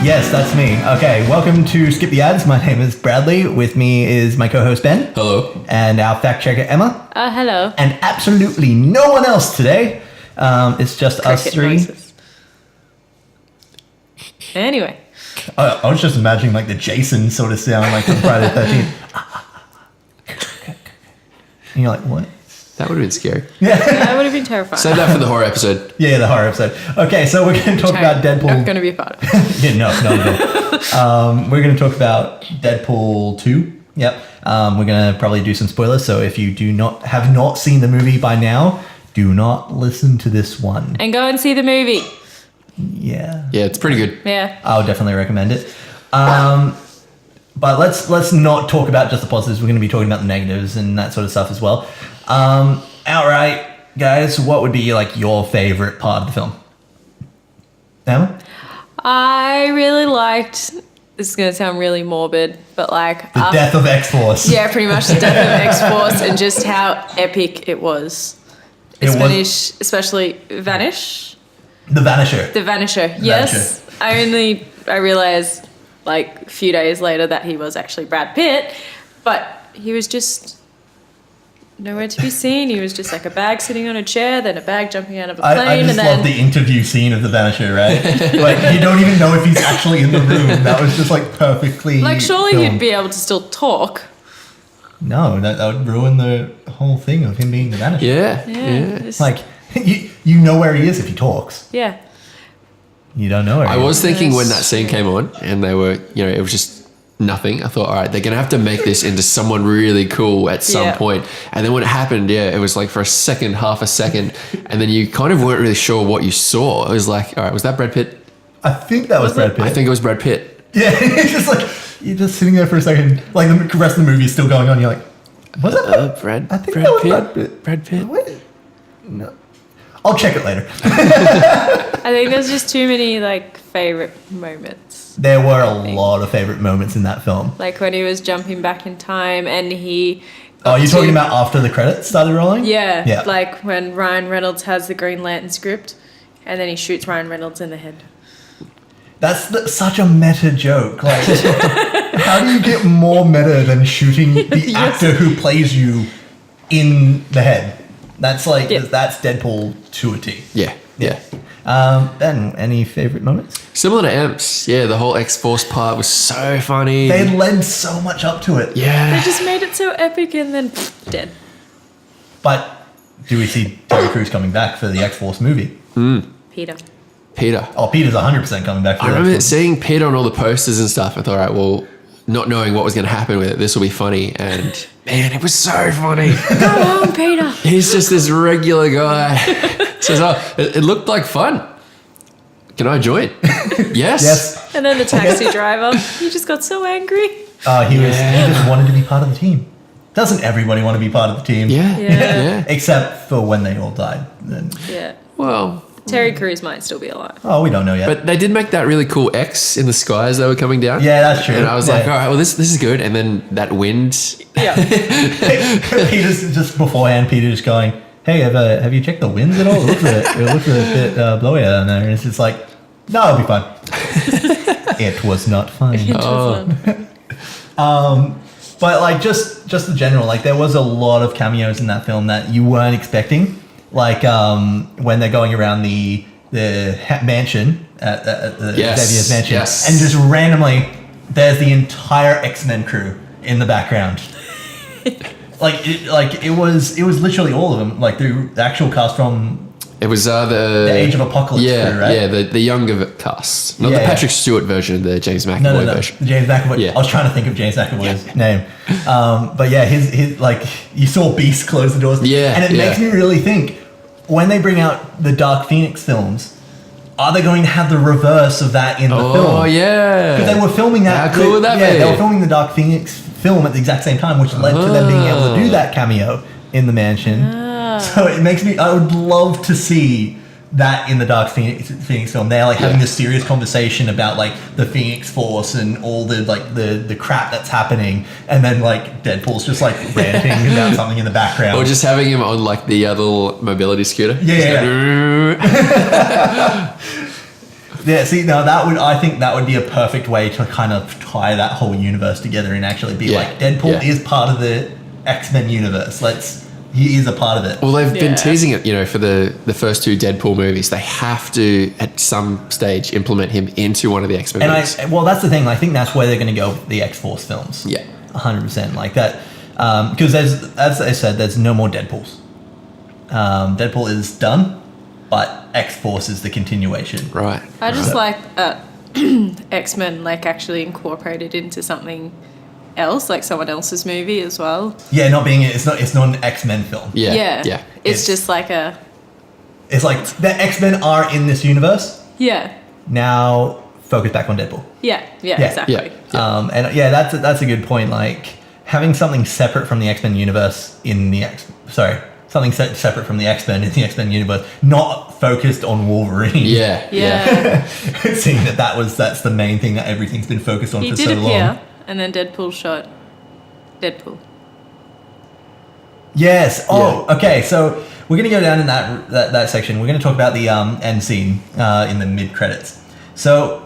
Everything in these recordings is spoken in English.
Yes, that's me. Okay, welcome to Skip the Ads. My name is Bradley. With me is my co-host Ben. Hello. And our fact checker Emma. Hello. And absolutely no one else today. It's just us three. Noises. Anyway. I was just imagining like the Jason sort of sound like from Friday the 13th. And you're like, what? That would have been scary. Yeah, that would have been terrifying. Save that for the horror episode. Yeah, the horror episode. Okay, so we're going to talk about Deadpool. Not going to be a part of it. Yeah, no, not at all. We're going to talk about Deadpool 2. Yep. We're going to probably do some spoilers. So if you have not seen the movie by now, do not listen to this one. And go and see the movie. Yeah. Yeah, it's pretty good. Yeah. I would definitely recommend it. But let's not talk about just the positives. We're going to be talking about the negatives and that sort of stuff as well. Outright, guys, what would be like your favorite part of the film? Emma? I really liked, this is going to sound really morbid, but like... The death of X-Force. Yeah, pretty much the death of X-Force and just how epic it was. Especially Vanish. The Vanisher. The Vanisher, yes. Vanisher. I realised like a few days later that he was actually Brad Pitt, but he was just... nowhere to be seen. He was just like a bag sitting on a chair, then a bag jumping out of a plane. I just love the interview scene of the Vanisher, right? Like, you don't even know if he's actually in the room. That was just like perfectly like, surely filmed. he'd be able to still talk. No, that would ruin the whole thing of him being the Vanisher. Yeah. It's- Like, you know where he is if he talks. yeah. You don't know where I he is. was thinking when that scene came on and they were, it was just nothing. I thought, all right, they're going to have to make this into someone really cool at some point. And then when it happened, it was like for half a second. And then you kind of weren't really sure what you saw. It was like, all right, was that Brad Pitt? I think that was Brad Pitt. I think it was Brad Pitt. Yeah, it's just like, you're just sitting there for a second. Like, the rest of the movie is still going on. You're like, was that Brad? I think Brad that was Pitt? Brad Pitt. Brad Pitt? Wait. No. I'll check it later. I think there's just too many, like, favourite moments. There were a lot of favorite moments in that film. Like when he was jumping back in time and he... Oh, you're talking about after the credits started rolling? Yeah, Yeah. like when Ryan Reynolds has the Green Lantern script and then he shoots Ryan Reynolds in the head. That's such a meta joke. Like, how do you get more meta than shooting the actor who plays you in the head? That's like, that's Deadpool to a T. Yeah. Ben, any favorite moments? Similar to Emps. Yeah, the whole X-Force part was so funny. They led so much up to it. Yeah. They just made it so epic and then dead. But do we see Terry Crews coming back for the X-Force movie? Peter. Oh, Peter's 100% coming back for I the remember X-Force. seeing Peter on all the posters and stuff. I thought, all right, well, not knowing what was going to happen with it, this will be funny. And man, it was so funny. Go on, Peter. He's just this regular guy. Says, oh, it looked like fun. Can I join? Yes. Yes. And then the taxi driver, he just got so angry. He just wanted to be part of the team. Doesn't everybody want to be part of the team? Yeah. Except for when they all died. Then. Yeah. Well, Terry Crews might still be alive. Oh, we don't know yet. but they did make that really cool X in the sky as they were coming down. Yeah, that's true. And I was Yeah. like, all right, well, this is good. And then that wind. Yeah. Peter's just beforehand. Peter just going, "Hey, have you checked the winds at all? It looks a bit blowy down there." And it's just like, "No, it'll be fine." It was not fun. But like just the general, like there was a lot of cameos in that film that you weren't expecting. Like when they're going around the mansion at the Xavier's mansion, and just randomly there's the entire XMen crew in the background. It was literally all of them, like the actual cast from It was the Age of Apocalypse crew, right? Yeah, the younger cast. Not the Yeah. Patrick Stewart version, the James McAvoy No, version. the James McAvoy. Yeah. I was trying to think of James McAvoy's name. But yeah, his like, you saw Beast close the doors. Yeah, And it makes me really think, when they bring out the Dark Phoenix films, are they going to have the reverse of that in the film? Oh, yeah. Because they were filming that. How cool would that be? They were filming the Dark Phoenix film at the exact same time, which led to them being able to do that cameo in the mansion. So it makes me, I would love to see that in the Dark Phoenix film. They're like having this serious conversation about like the Phoenix Force and all the like the crap that's happening, and then like Deadpool's just like ranting about something in the background. Or just having him on like the little mobility scooter. Yeah. Yeah, see, now I think that would be a perfect way to kind of tie that whole universe together and actually be Yeah, like, Deadpool yeah. is part of the X-Men universe. He is a part of it. Well, they've been Yeah. teasing it, for the first 2 Deadpool movies. They have to, at some stage, implement him into one of the X-Men And movies. well, that's the thing. I think that's where they're going to go with the X-Force films. Yeah. 100% like that. Because as I said, there's no more Deadpools. Deadpool is done, but X-Force is the continuation. Right. I just Right. like X-Men actually incorporated into something else, like someone else's movie as well. Yeah, it's not an X-Men film. Yeah. Yeah. Yeah. It's just like a It's like the X-Men are in this universe. yeah. Now focus back on Deadpool. Yeah, Yeah. exactly. Yeah. And yeah, that's a good point. Like having something separate from the X-Men universe something separate from the X-Men in the X-Men universe, not focused on Wolverine. Yeah. Yeah. Seeing that's the main thing that everything's been focused on He for did so appear, long. and then Deadpool shot Deadpool. Yes. Oh, okay. So we're gonna go down in that section. We're gonna talk about the end scene in the mid credits. So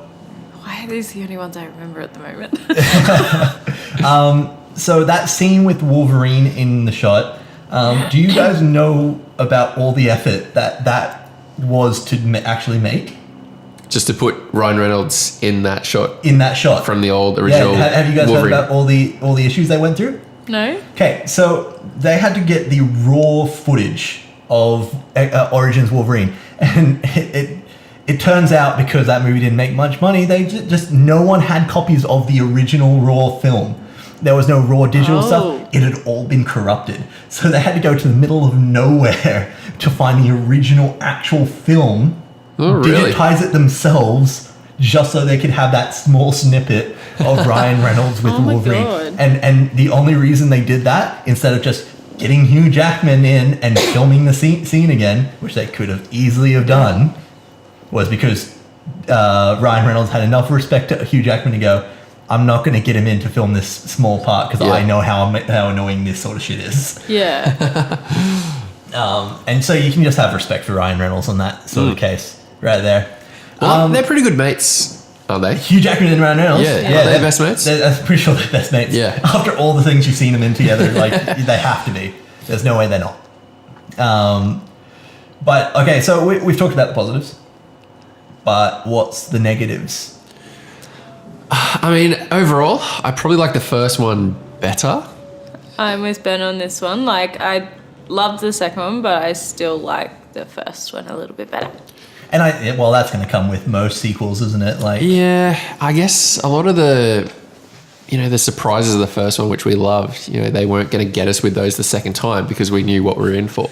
Why are these the only ones I remember at the moment? so that scene with Wolverine in the shot. Do you guys know about all the effort that was to actually make Just to put Ryan Reynolds in that shot in that shot from the old original Have you guys Wolverine. heard about all the issues they went through? No? Okay, so they had to get the raw footage of Origins Wolverine, and it turns out because that movie didn't make much money, they just no one had copies of the original raw film. There was no raw digital stuff. It had all been corrupted, so they had to go to the middle of nowhere to find the original actual film, Oh, really? digitize it themselves, just so they could have that small snippet of Ryan Reynolds with Oh my Wolverine. God. And the only reason they did that, instead of just getting Hugh Jackman in and filming the scene again, which they could have easily have done, was because Ryan Reynolds had enough respect to Hugh Jackman to go, I'm not going to get him in to film this small part because Yeah. I know how annoying this sort of shit is. Yeah. And so you can just have respect for Ryan Reynolds on that sort of case right there. Well, they're pretty good mates, aren't they? Hugh Jackman and Ryan Reynolds. Yeah. Are they best mates? I'm pretty sure they're best mates. Yeah. After all the things you've seen them in together, like they have to be. There's no way they're not. But okay, so we've talked about the positives. But what's the negatives? I mean, overall, I probably like the first one better. I'm with Ben on this one. Like, I loved the second one, but I still like the first one a little bit better. And that's going to come with most sequels, isn't it? Like, Yeah, I guess a lot of the surprises of the first one, which we loved, they weren't going to get us with those the second time because we knew what we were in for.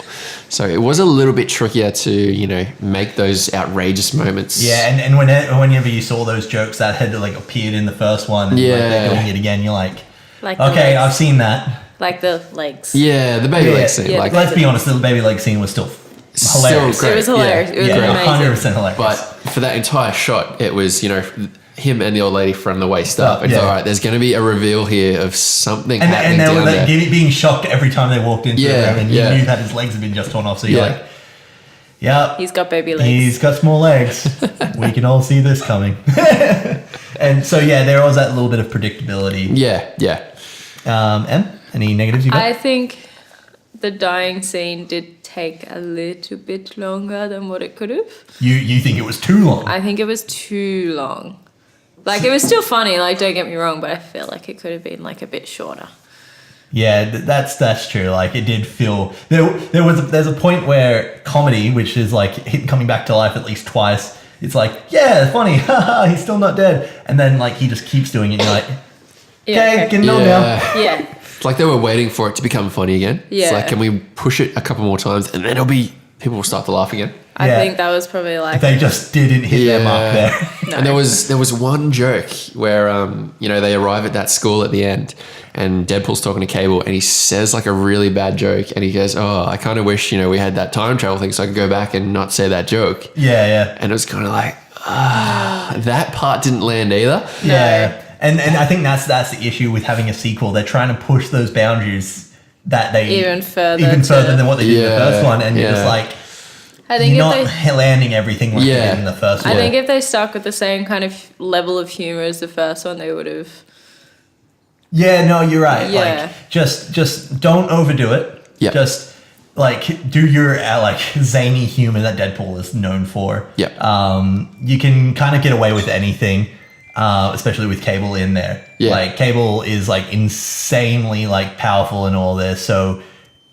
So it was a little bit trickier to, make those outrageous moments. yeah, and whenever you saw those jokes that had appeared in the first one, and they're doing it again, you're like Like the okay, legs. I've seen that. Like the legs. Yeah, the baby leg scene. Yeah, like, Let's be honest, the baby leg scene was still hilarious. Still It was hilarious. It was amazing. 100% hilarious. But for that entire shot, it was, him and the old lady from the waist up. It's Yeah. all right, there's going to be a reveal here of something happening and they down were there. being shocked every time they walked into Yeah, the room, and you yeah. knew that his legs had been just torn off. So you're Yeah. like, yeah, He's got baby legs. he's got small legs. We can all see this coming. And so yeah, there was that little bit of predictability. Yeah. Em, any negatives you got? I think the dying scene did take a little bit longer than what it could have. You think it was too long? I think it was too long. Like, it was still funny, like, don't get me wrong, but I feel like it could have been, like, a bit shorter. Yeah, that's true. Like it did feel there's a point where comedy, which is like him coming back to life at least twice, it's like, yeah, funny, haha, he's still not dead, and then like he just keeps doing it. And you're like, okay, get it on now. Yeah. It's like they were waiting for it to become funny again. Yeah. It's like, can we push it a couple more times and then people will start to laugh again. I Yeah. think that was probably like... They just didn't hit their mark there. No. And there was one joke where they arrive at that school at the end, and Deadpool's talking to Cable, and he says like a really bad joke, and he goes, "Oh, I kind of wish we had that time travel thing so I could go back and not say that joke." Yeah. And it was kind of like, that part didn't land either. Yeah. And I think that's the issue with having a sequel. They're trying to push those boundaries that they Even further than what they did in the Yeah, first one, and you're just yeah. like, I think you're if not landing everything like you did in the first one. I think if they stuck with the same kind of level of humor as the first one, they would have. Yeah, no, you're right. Yeah. Like, just don't overdo it. Yeah. Just like do your like zany humor that Deadpool is known for. Yeah. You can kind of get away with anything, especially with Cable in there. Yeah. Like Cable is like insanely like powerful and all this, so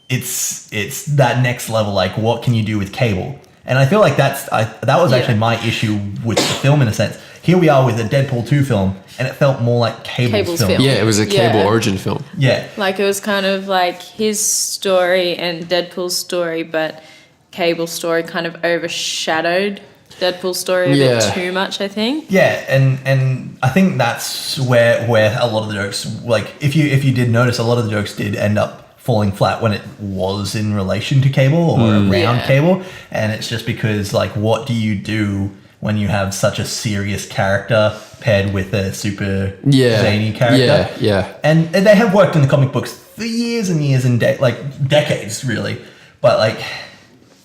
it's that next level. Like, what can you do with Cable? And I feel like that was actually my issue with the film in a sense. Here we are with a Deadpool 2 film, and it felt more like Cable's film. Yeah, it was a Cable origin film. Yeah. Like, it was kind of like his story and Deadpool's story, but Cable's story kind of overshadowed Deadpool's story a bit too much, I think. Yeah, and I think that's where a lot of the jokes, like, if you did notice, a lot of the jokes did end up falling flat when it was in relation to Cable or around Cable, and it's just because, like, what do you do when you have such a serious character paired with a super zany character? Yeah. And they have worked in the comic books for years and years and decades, really. But, like,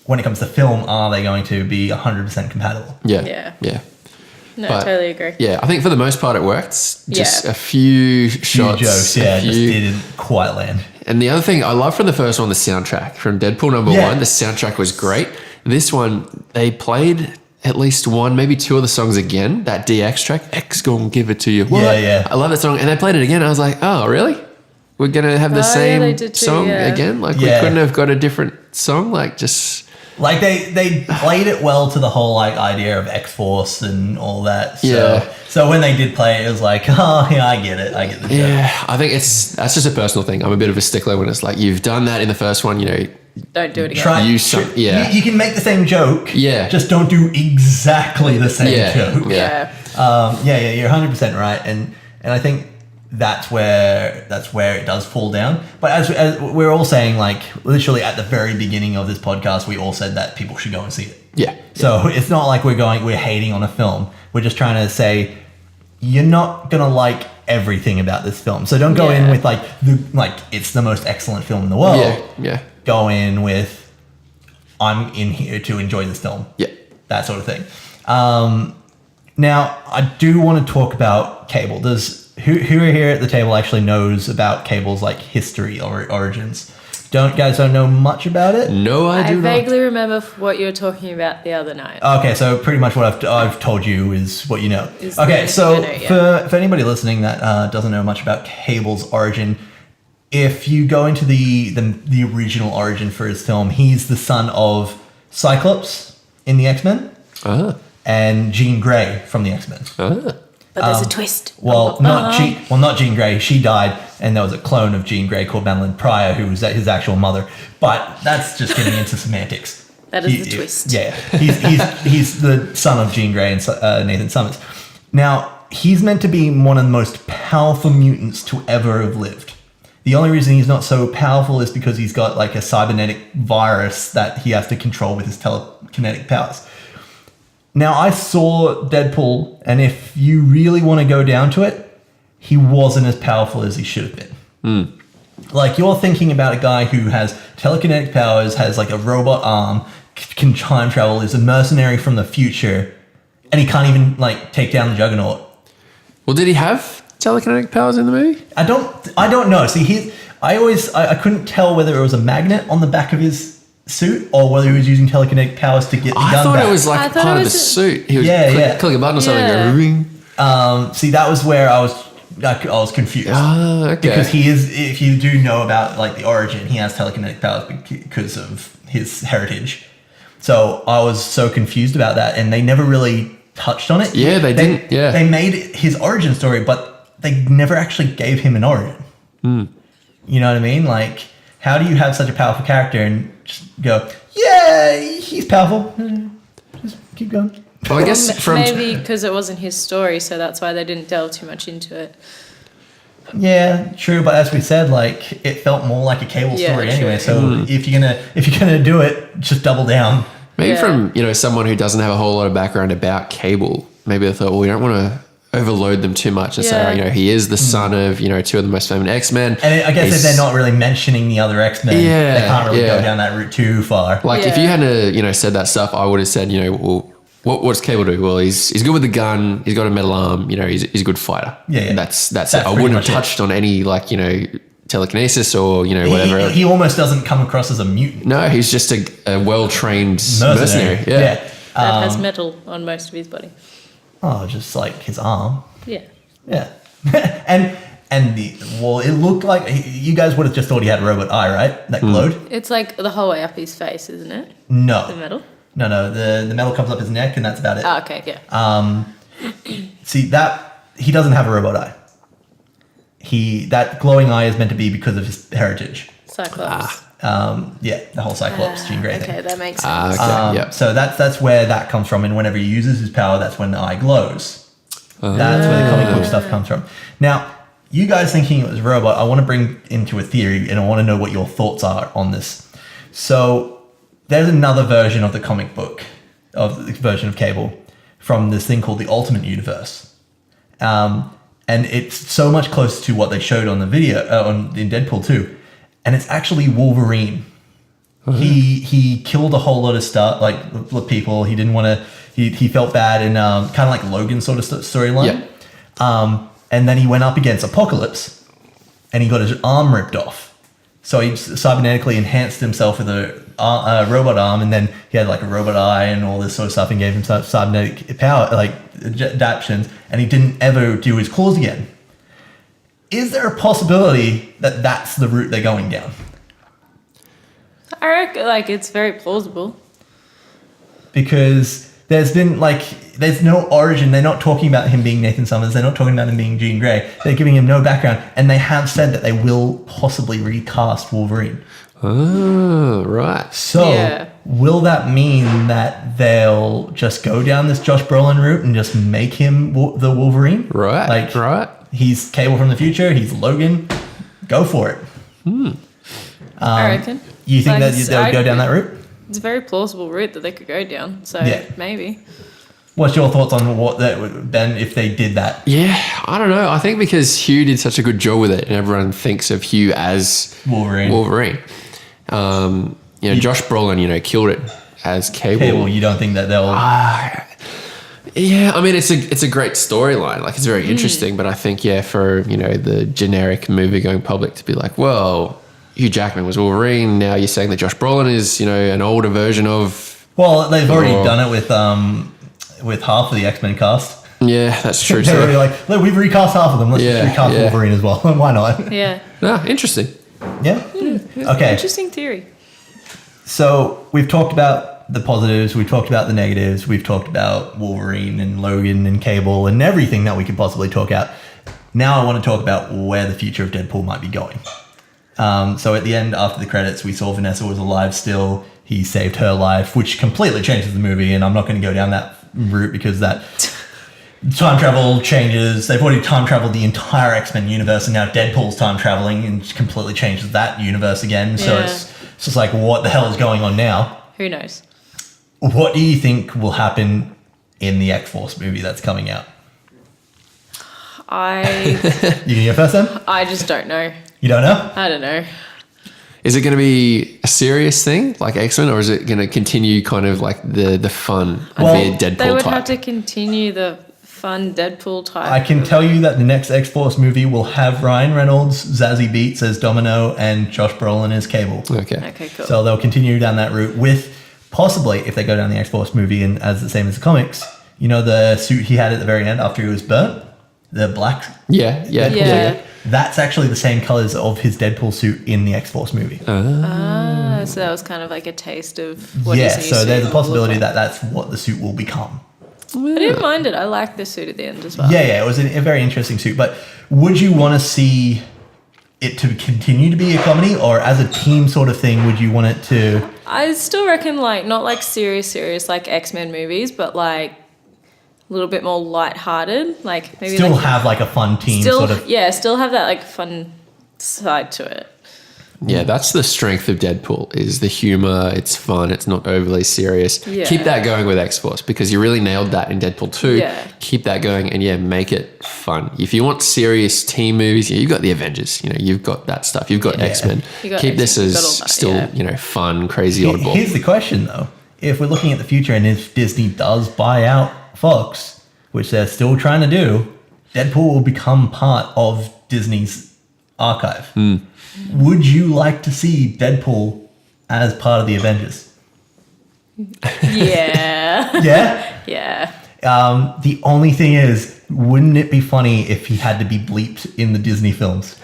when it comes to film, are they going to be 100% compatible? Yeah. No, I totally agree. Yeah, I think for the most part it worked. Just a few shots. Jokes, just didn't quite land. And the other thing I love from the first one, the soundtrack. From Deadpool number 1, the soundtrack was great. This one, they played at least one, maybe two of the songs again. That DX track, X gonna give it to you. What? Yeah. I love that song. And they played it again. I was like, oh, really? We're going to have the same song again? Like, we couldn't have got a different song? Like, just... Like, they played it well to the whole, like, idea of X-Force and all that. So when they did play it, it was like, oh, yeah, I get it. I get the joke. Yeah, I think that's just a personal thing. I'm a bit of a stickler when it's like, you've done that in the first one, you know... Don't do it again. You can make the same joke. Yeah. Just don't do exactly the same joke. Yeah. You're 100% right. And I think that's where it does fall down. But as we're all saying, like, literally at the very beginning of this podcast, we all said that people should go and see it. Yeah. So it's not like we're hating on a film. We're just trying to say you're not gonna like everything about this film. So don't go in with like it's the most excellent film in the world. Yeah. Go in with, I'm in here to enjoy this film. Yeah. That sort of thing. Now, I do want to talk about Cable. Who here at the table actually knows about Cable's like history or origins? Guys don't know much about it? No, I do not. I vaguely remember what you were talking about the other night. Okay, so pretty much what I've told you is what you know. Okay, so for anybody listening that doesn't know much about Cable's origin, if you go into the original origin for his film, he's the son of Cyclops in the X-Men and Jean Grey from the X-Men. But there's a twist. Not Jean Grey. She died, and there was a clone of Jean Grey called Madeline Pryor, who was his actual mother. But that's just getting into semantics. That is the twist. Yeah, he's the son of Jean Grey and Nathan Summers. Now, he's meant to be one of the most powerful mutants to ever have lived. The only reason he's not so powerful is because he's got like a cybernetic virus that he has to control with his telekinetic powers. Now, I saw Deadpool, and if you really want to go down to it, he wasn't as powerful as he should have been. Like, you're thinking about a guy who has telekinetic powers, has like a robot arm, can time travel, is a mercenary from the future, and he can't even like take down the Juggernaut. Well, did he have telekinetic powers in the movie? I don't know. See, I couldn't tell whether it was a magnet on the back of his suit or whether he was using telekinetic powers to get the gun back. I thought it was like part of the suit. He was clicking a button or something. Go, ring. See, that was where I was confused. Okay. Because if you do know about like the origin, he has telekinetic powers because of his heritage. So I was so confused about that, and they never really touched on it. Yeah, they didn't. Yeah. They made his origin story, but they never actually gave him an origin. You know what I mean? Like, how do you have such a powerful character and just go, yeah, he's powerful. Just keep going. Well, I guess maybe because it wasn't his story, so that's why they didn't delve too much into it. Yeah, true. But as we said, like, it felt more like a Cable story anyway. So if you're gonna do it, just double down. Maybe from someone who doesn't have a whole lot of background about Cable, maybe they thought, well, we don't want to overload them too much and say, you know, he is the son of, you know, two of the most famous X-Men. And I guess if they're not really mentioning the other X-Men, they can't really go down that route too far. Like if you hadn't, you know, said that stuff, I would have said, you know, well, what does Cable do? Well, he's good with the gun. He's got a metal arm. You know, he's a good fighter. Yeah. That's it. I wouldn't have touched on any, like, you know, telekinesis or, you know, whatever. He almost doesn't come across as a mutant. No, he's just a well-trained mercenary. Yeah. That has metal on most of his body. Oh, just like his arm. Yeah. Yeah. and it looked like you guys would have just thought he had a robot eye, right? That glowed. It's like the whole way up his face, isn't it? No. The metal? No. The metal comes up his neck, and that's about it. Oh, okay, yeah. See that he doesn't have a robot eye. That glowing eye is meant to be because of his heritage. Cyclops. The whole Cyclops Jean Grey thing. Okay, that makes sense. So that's where that comes from, and whenever he uses his power, that's when the eye glows. That's where the comic book stuff comes from. Now, you guys thinking it was a robot, I want to bring into a theory, and I want to know what your thoughts are on this. So there's another version of the comic book, of the version of Cable, from this thing called the Ultimate Universe. And it's so much closer to what they showed on the video, in Deadpool 2. And it's actually Wolverine. He killed a whole lot of stuff, like people. He didn't want to. He felt bad in kind of like Logan's sort of storyline. And then he went up against Apocalypse, and he got his arm ripped off. So he cybernetically enhanced himself with a robot arm, and then he had like a robot eye and all this sort of stuff, and gave him cybernetic power, like adaptations. And he didn't ever do his claws again. Is there a possibility that that's the route they're going down? I reckon, like, it's very plausible. Because there's no origin. They're not talking about him being Nathan Summers. They're not talking about him being Jean Grey. They're giving him no background. And they have said that they will possibly recast Wolverine. Oh, right. So will that mean that they'll just go down this Josh Brolin route and just make him the Wolverine? Right, right. He's Cable from the future. He's Logan. Go for it. I reckon. You think that they'll go down that route? It's a very plausible route that they could go down. So maybe. What's your thoughts on what that would, Ben, if they did that? Yeah, I don't know. I think because Hugh did such a good job with it, and everyone thinks of Hugh as Wolverine. You know, Josh Brolin, you know, killed it as Cable. You don't think that they'll? Yeah, I mean, it's a great storyline. Like, it's very interesting. But I think, for, you know, the generic movie-going public to be like, well, Hugh Jackman was Wolverine. Now you're saying that Josh Brolin is, you know, an older version of... Well, they've already done it with half of the X-Men cast. Yeah, that's true. They're already like, look, we've recast half of them. Let's just recast Wolverine as well. Why not? Yeah. No, interesting. Yeah? Okay. Interesting theory. So we've talked about the positives, we've talked about the negatives, we've talked about Wolverine and Logan and Cable and everything that we could possibly talk about. Now I want to talk about where the future of Deadpool might be going. So at the end, after the credits, we saw Vanessa was alive still. He saved her life, which completely changes the movie, and I'm not going to go down that route because that time travel changes. They've already time traveled the entire X-Men universe, and now Deadpool's time traveling and completely changes that universe again. So it's just like, what the hell is going on now? Who knows? What do you think will happen in the X-Force movie that's coming out? You can go first then? I just don't know. You don't know? I don't know. Is it going to be a serious thing like X-Men, or is it going to continue kind of like the fun via Deadpool They would type? have to continue the fun Deadpool type. I can tell you that the next X-Force movie will have Ryan Reynolds, Zazie Beetz as Domino, and Josh Brolin as Cable. Okay, cool. So they'll continue down that route with possibly, if they go down the X-Force movie and as the same as the comics, you know the suit he had at the very end after he was burnt? The black? Yeah. Suit? That's actually the same colors of his Deadpool suit in the X-Force movie. So that was kind of like a taste of what his new so suit there's a will possibility look like. that that's what the suit will become. I didn't mind it. I liked the suit at the end as well. Yeah, it was a very interesting suit. But would you want to see it to continue to be a comedy, or as a team sort of thing, would you want it to... I still reckon, like, not like serious like X-Men movies, but like a little bit more lighthearted. Like maybe still have like a fun team sort of... Yeah, still have that like fun side to it. Yeah, that's the strength of Deadpool is the humor. It's fun. It's not overly serious. Yeah. Keep that going with X-Force because you really nailed that in Deadpool 2. Yeah. Keep that going and make it fun. If you want serious team movies, you've got the Avengers. You've got that stuff. You've got X-Men. Keep this as still, fun, crazy oddball. Here's the question though. If we're looking at the future and if Disney does buy out Fox, which they're still trying to do, Deadpool will become part of Disney's archive. Would you like to see Deadpool as part of the Avengers? Yeah. Yeah? Yeah. The only thing is, wouldn't it be funny if he had to be bleeped in the Disney films?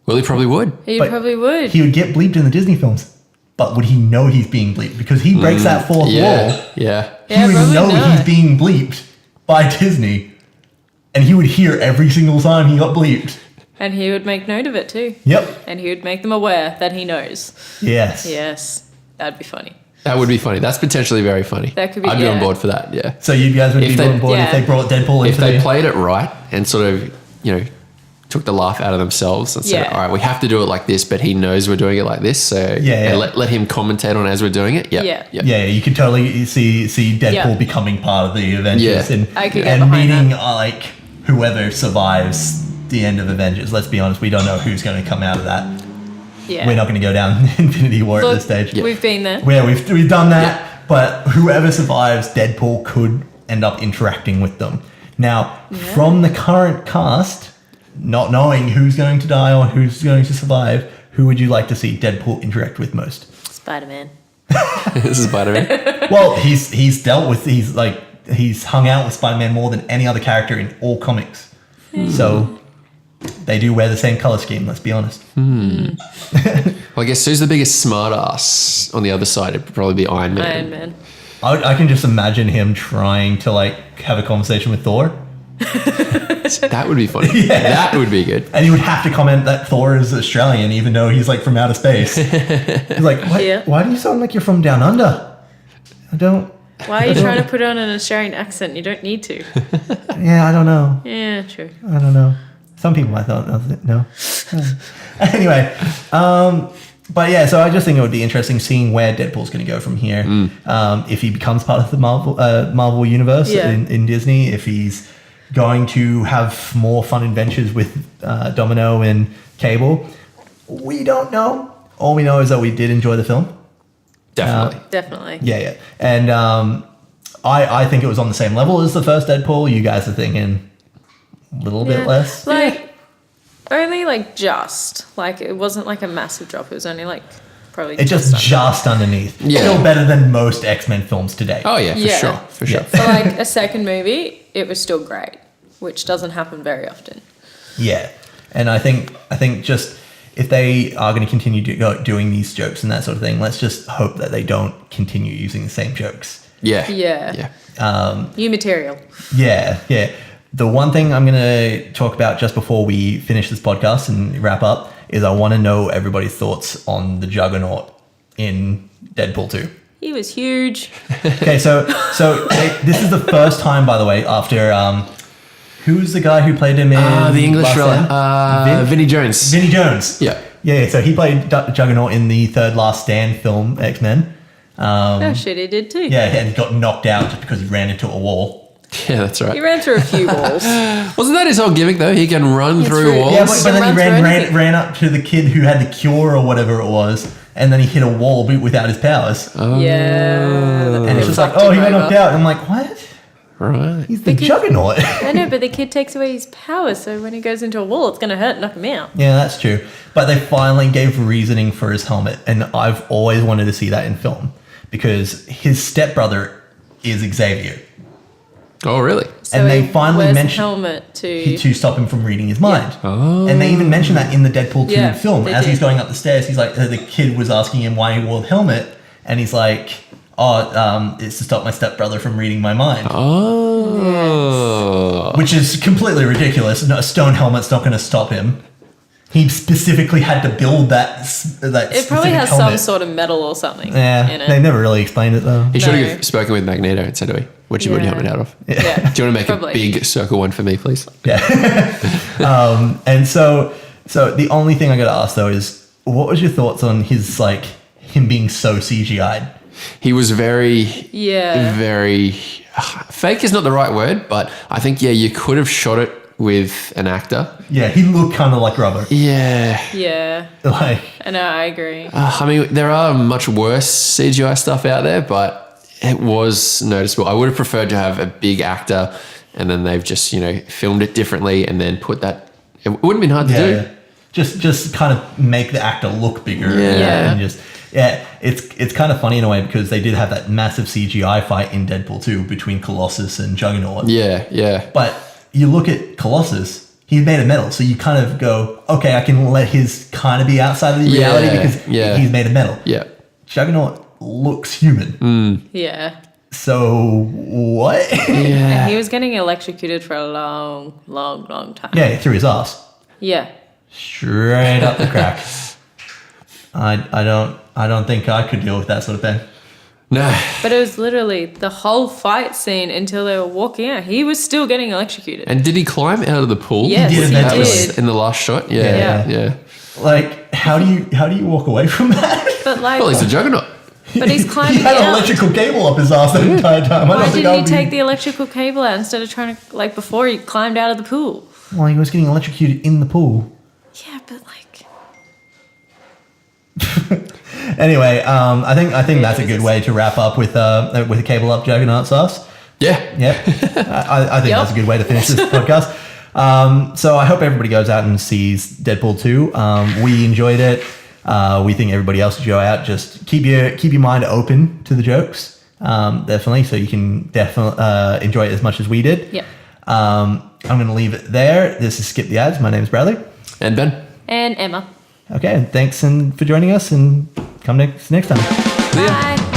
Well, he probably would. He But probably would. He would get bleeped in the Disney films. But would he know he's being bleeped? Because he breaks that fourth wall. Yeah. He Yeah, would probably know not. he's being bleeped by Disney. And he would hear every single time he got bleeped. And he would make note of it too. Yep. And he would make them aware that he knows. Yes. Yes. That'd be funny. That would be funny. That's potentially very funny. That could be- I'd be on yeah. board for that, yeah. So you guys would If be they- on board if Yeah. they brought Deadpool If into they the... played it right and sort of, took the laugh out of themselves and said, Yeah. all right, we have to do it like this, but he knows we're doing it like this. So Yeah. and let him commentate on as we're doing it. Yeah. Yeah, you could totally see Deadpool Yeah. becoming part of the Avengers Yeah. and, I could get and behind meeting whoever survives the end of Avengers. Let's be honest, we don't know who's going to come out of that. Yeah. We're not going to go down Infinity War at this stage. We've been there. Yeah, we've done that, but whoever survives, Deadpool could end up interacting with them. Now, from the current cast, not knowing who's going to die or who's going to survive, who would you like to see Deadpool interact with most? Spider-Man. This is Spider-Man. Well, he's hung out with Spider-Man more than any other character in all comics. So they do wear the same color scheme, let's be honest. Well, I guess who's the biggest smartass on the other side? It'd probably be Iron Man. Iron Man. I can just imagine him trying to have a conversation with Thor. That would be funny. Yeah. That would be good. And he would have to comment that Thor is Australian, even though he's from outer space. He's like, what? Yeah. Why do you sound like you're from down under? I don't. Why are you trying to put on an Australian accent? You don't need to. Yeah, I don't know. Yeah, true. I don't know. Some people I thought, no. Anyway, but yeah, so I just think it would be interesting seeing where Deadpool's going to go from here. If he becomes part of the Marvel universe in Disney, if he's going to have more fun adventures with Domino and Cable, we don't know. All we know is that we did enjoy the film. Definitely. Yeah. And I think it was on the same level as the first Deadpool. You guys are thinking a little bit less. Only just. It wasn't a massive drop. It was only probably It's just underneath. Yeah. Still better than most X-Men films today. Oh, yeah, for sure. For a second movie, it was still great, which doesn't happen very often. Yeah. And I think just if they are going to continue doing these jokes and that sort of thing, let's just hope that they don't continue using the same jokes. Yeah. New material. Yeah. The one thing I'm going to talk about just before we finish this podcast and wrap up is I want to know everybody's thoughts on the Juggernaut in Deadpool 2. He was huge. Okay, so this is the first time, by the way, after who's the guy who played him in The English Last fella. Stand? Vinnie Jones. Vinnie Jones. Yeah. Yeah, so he played Juggernaut in the third Last Stand film, X-Men. Oh shit, he did too. Yeah, and got knocked out just because he ran into a wall. Yeah, that's right. He ran through a few walls. Wasn't that his whole gimmick, though? He can run through true. walls. Yeah, but then he Run through anything. ran up to the kid who had the cure or whatever it was, and then he hit a wall without his powers. Yeah. And it's just like, oh, he got knocked out. And I'm like, what? Right. He's the Juggernaut. I know, but the kid takes away his power, so when he goes into a wall, it's going to hurt and knock him out. Yeah, that's true. But they finally gave reasoning for his helmet, and I've always wanted to see that in film because his stepbrother is Xavier. Oh, really? So And they he finally wears a mentioned- helmet to stop him from reading his mind. Oh. And they even mentioned that in the Deadpool 2 Yeah, film. they As he's did. going up the stairs, he's like, the kid was asking him why he wore the helmet, and he's like, it's to stop my stepbrother from reading my mind. Oh. Which is completely ridiculous. No, a stone helmet's not going to stop him. He specifically had to build that It probably has some sort of metal or something Yeah, in it. they never really explained it though. He should No. have spoken with Magneto and said, what'd you want your Yeah. helmet out of? Yeah. Do you want to make Probably. a big circle one for me, please? Yeah. And so So the only thing I got to ask though is, what was your thoughts on his like him being so CGI'd? He was very Yeah. fake is not the right word, but I think you could have shot it with an actor. Yeah, he looked kind of like rubber. Yeah. Yeah. Like, I know, I agree. I mean, there are much worse CGI stuff out there, but it was noticeable. I would have preferred to have a big actor, and then they've just filmed it differently, and then put that. It wouldn't have been hard to do. yeah. Just kind of make the actor look bigger. Yeah. And just it's kind of funny in a way because they did have that massive CGI fight in Deadpool 2 between Colossus and Juggernaut. Yeah. But you look at Colossus, he's made of metal, so you kind of go, okay, I can let his kind of be outside of the reality because he's made of metal. Yeah. Juggernaut looks human. Yeah. So what? Yeah. And he was getting electrocuted for a long time. Yeah, through his ass. Yeah. Straight up the crack. I don't think I could deal with that sort of thing. No. But it was literally the whole fight scene until they were walking out. He was still getting electrocuted. And did he climb out of the pool? Yes, he That did. was in the last shot. Yeah. Like, how do you walk away from that? But like, Well, he's a Juggernaut. but he's climbing He had an out. electrical cable up his ass the entire time. I Why don't think didn't I he would be- take the electrical cable out instead of trying to, like, before he climbed out of the pool? Well, he was getting electrocuted in the pool. Yeah, but like, Anyway, I think that's a good way to wrap up with a cable up Juggernaut sauce. Yeah. Yep. I think Yep. that's a good way to finish this podcast. So I hope everybody goes out and sees Deadpool 2. We enjoyed it. We think everybody else should go out. Just keep your mind open to the jokes, definitely, so you can definitely enjoy it as much as we did. yep. I'm going to leave it there. This is Skip the Ads. My name is Bradley. And Ben. And Emma. Okay, thanks for joining us, and come next time. See ya. Bye.